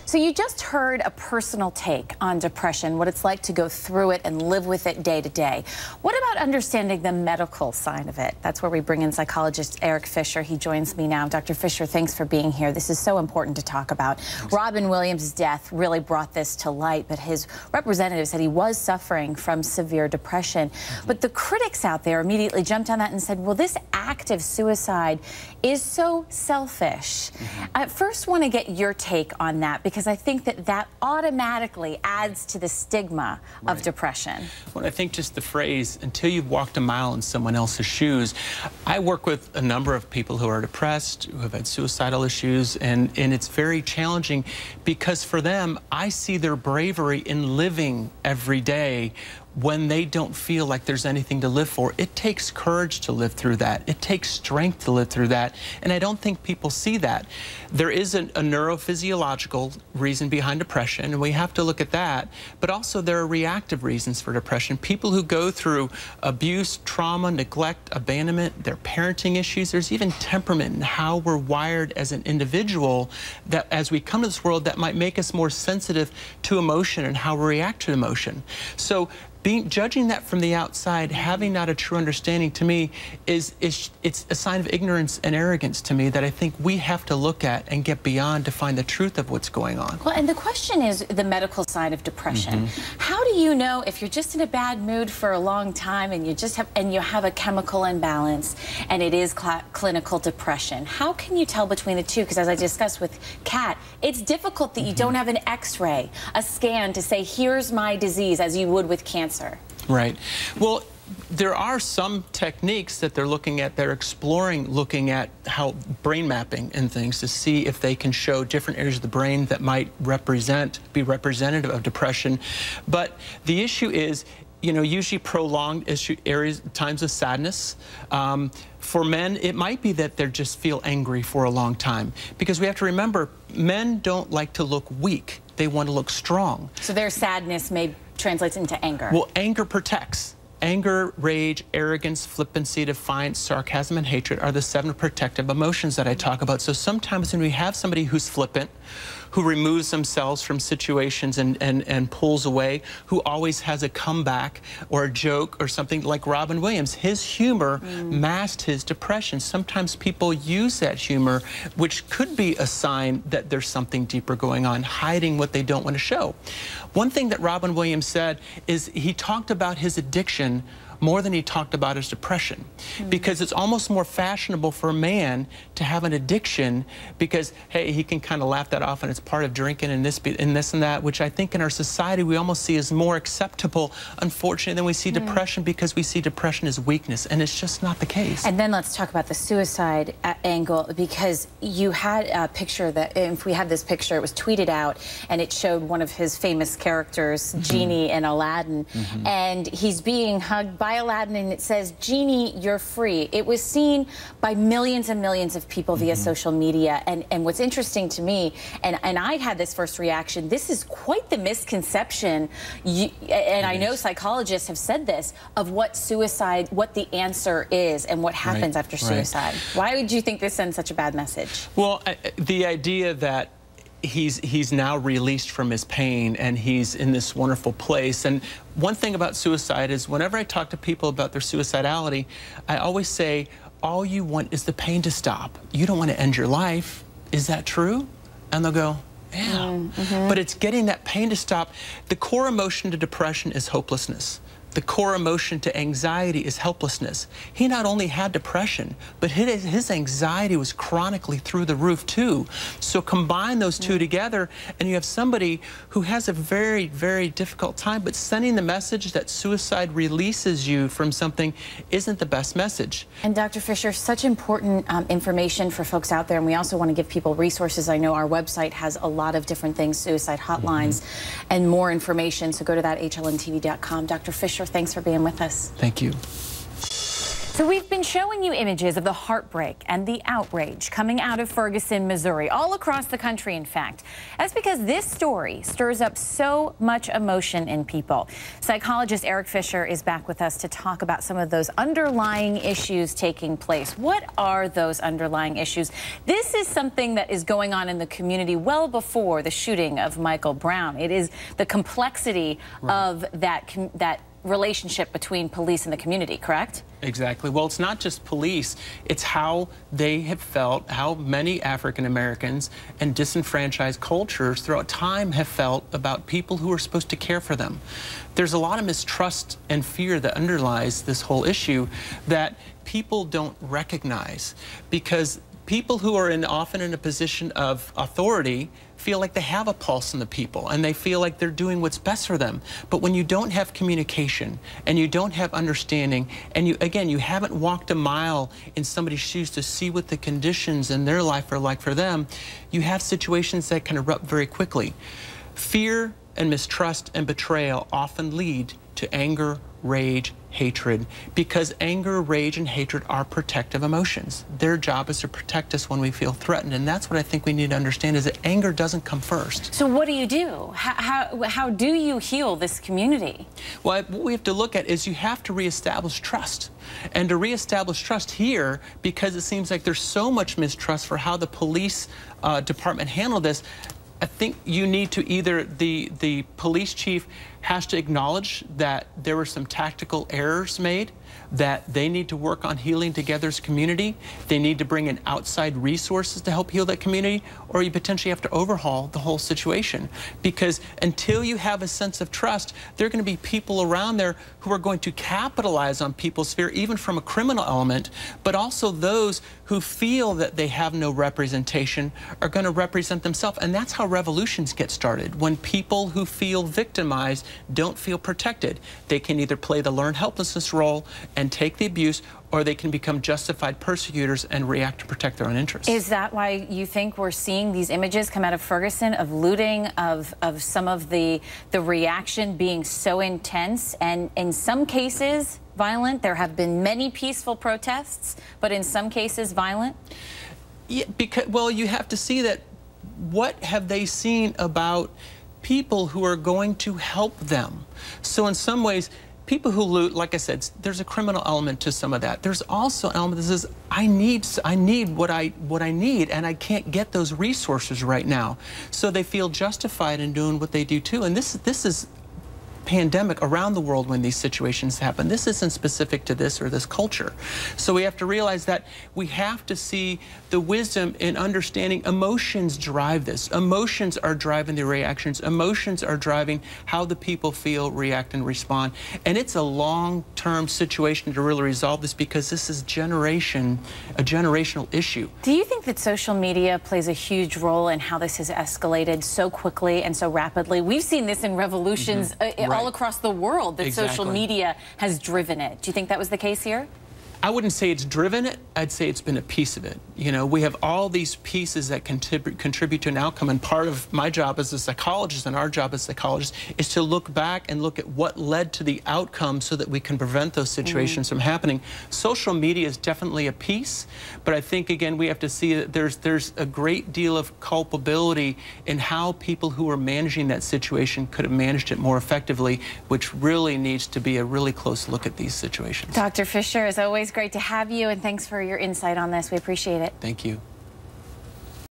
So you just heard a personal take on depression, what it's like to go through it and live with it day to day. What about understanding the medical side of it? That's where we bring in psychologist Erik Fisher. He joins me now. Dr. Fisher, thanks for being here. This is so important to talk about. Robin Williams' death really brought this to light, but his representative said he was suffering from severe depression. But the critics out there immediately jumped on that and said, well, this act of suicide is so selfish. I first want to get your take on that, because I think that that automatically adds to the stigma of depression. Well, I think just the phrase, until you've walked a mile in someone else's shoes. I work with a number of people who are depressed, who have had suicidal issues, and it's very challenging because for them, I see their bravery in living every day when they don't feel like there's anything to live for. It takes courage to live through that. It takes strength to live through that, and I don't think people see that. There is a neurophysiological reason behind depression, and we have to look at that, but also there are reactive reasons for depression. People who go through abuse, trauma, neglect, abandonment, their parenting issues, there's even temperament and how we're wired as an individual that as we come to this world that might make us more sensitive to emotion and how we react to emotion. So judging that from the outside, having not a true understanding, to me, it's a sign of ignorance and arrogance to me that I think we have to look at and get beyond to find the truth of what's going on. Well, and the question is the medical side of depression. How do you know if you're just in a bad mood for a long time and you have a chemical imbalance and it is clinical depression? How can you tell between the two? Because as I discussed with Kat, it's difficult that you don't have an x-ray, a scan to say, here's my disease, as you would with cancer. Right. Well, there are some techniques that they're looking at. They're exploring looking at how brain mapping and things to see if they can show different areas of the brain that might be representative of depression. But the issue is, you know, usually prolonged times of sadness. For men, it might be that they just feel angry for a long time, because we have to remember, men don't like to look weak. They want to look strong. So their sadness may translate into anger. Well, anger protects. Anger, rage, arrogance, flippancy, defiance, sarcasm, and hatred are the 7 protective emotions that I talk about. So sometimes when we have somebody who's flippant, who removes themselves from situations and pulls away, who always has a comeback or a joke or something like Robin Williams, his humor masked his depression. Sometimes people use that humor, which could be a sign that there's something deeper going on, hiding what they don't want to show. One thing that Robin Williams said is he talked about his addiction more than he talked about his depression, because it's almost more fashionable for a man to have an addiction because, hey, he can kind of laugh that off and it's part of drinking and this and that, which I think in our society we almost see as more acceptable, unfortunately, than we see depression, because we see depression as weakness, and it's just not the case. And then let's talk about the suicide angle, because you had a picture that, if we had this picture, it was tweeted out, and it showed one of his famous characters, Genie in Aladdin, and he's being hugged by Aladdin, and it says, "Genie, you're free." It was seen by millions and millions of people via social media, and what's interesting to me, and I had this first reaction, this is quite the misconception, and I know psychologists have said this, of what suicide, what the answer is, and what happens after suicide. Why would you think this sends such a bad message? Well, the idea that he's now released from his pain and he's in this wonderful place. And one thing about suicide is whenever I talk to people about their suicidality, I always say, all you want is the pain to stop. You don't want to end your life. Is that true? And they'll go, yeah. But it's getting that pain to stop. The core emotion to depression is hopelessness. The core emotion to anxiety is helplessness. He not only had depression, but his anxiety was chronically through the roof too. So combine those two together, and you have somebody who has a very, very difficult time, but sending the message that suicide releases you from something isn't the best message. And Dr. Fisher, such important information for folks out there, and we also want to give people resources. I know our website has a lot of different things, suicide hotlines, and more information, so go to that HLNTV.com. Dr. Fisher, thanks for being with us. Thank you. So we've been showing you images of the heartbreak and the outrage coming out of Ferguson, Missouri, all across the country, in fact. That's because this story stirs up so much emotion in people. Psychologist Erik Fisher is back with us to talk about some of those underlying issues taking place. What are those underlying issues? This is something that is going on in the community well before the shooting of Michael Brown. It is the complexity of that relationship between police and the community, correct? Exactly. Well, it's not just police. It's how they have felt, how many African Americans and disenfranchised cultures throughout time have felt about people who are supposed to care for them. There's a lot of mistrust and fear that underlies this whole issue that people don't recognize, because people who are often in a position of authority feel like they have a pulse on the people and they feel like they're doing what's best for them. But when you don't have communication and you don't have understanding, and you haven't walked a mile in somebody's shoes to see what the conditions in their life are like for them, you have situations that can erupt very quickly. Fear and mistrust and betrayal often lead to anger, rage, hatred, because anger, rage, and hatred are protective emotions. Their job is to protect us when we feel threatened, and that's what I think we need to understand, is that anger doesn't come first. So what do you do? How do you heal this community? Well, what we have to look at is you have to reestablish trust. And to reestablish trust here, because it seems like there's so much mistrust for how the police department handled this, I think you need to either, the police chief has to acknowledge that there were some tactical errors made, that they need to work on healing together as a community. They need to bring in outside resources to help heal that community, or you potentially have to overhaul the whole situation. Because until you have a sense of trust, there are going to be people around there who are going to capitalize on people's fear, even from a criminal element, but also those who feel that they have no representation are going to represent themselves. And that's how revolutions get started. When people who feel victimized don't feel protected, they can either play the learned helplessness role and take the abuse, or they can become justified persecutors and react to protect their own interests. Is that why you think we're seeing these images come out of Ferguson of looting, of some of the reaction being so intense, and in some cases violent? There have been many peaceful protests, but in some cases violent? Yeah, because, well, you have to see that, what have they seen about people who are going to help them? So in some ways, people who loot, like I said, there's a criminal element to some of that. There's also an element that says, I need what I need, and I can't get those resources right now. So they feel justified in doing what they do too. And this is pandemic around the world when these situations happen. This isn't specific to this or this culture. So we have to realize that we have to see the wisdom in understanding emotions drive this. Emotions are driving the reactions. Emotions are driving how the people feel, react, and respond. And it's a long-term situation to really resolve this, because this is a generational issue. Do you think that social media plays a huge role in how this has escalated so quickly and so rapidly? We've seen this in revolutions all across the world, that social media has driven it. Do you think that was the case here? I wouldn't say it's driven it. I'd say it's been a piece of it. You know, we have all these pieces that contribute to an outcome, and part of my job as a psychologist and our job as psychologists is to look back and look at what led to the outcome so that we can prevent those situations from happening. Social media is definitely a piece, but I think, again, we have to see that there's a great deal of culpability in how people who are managing that situation could have managed it more effectively, which really needs to be a really close look at these situations. Dr. Fisher, as always, great to have you, and thanks for your insight on this. We appreciate it. Thank you.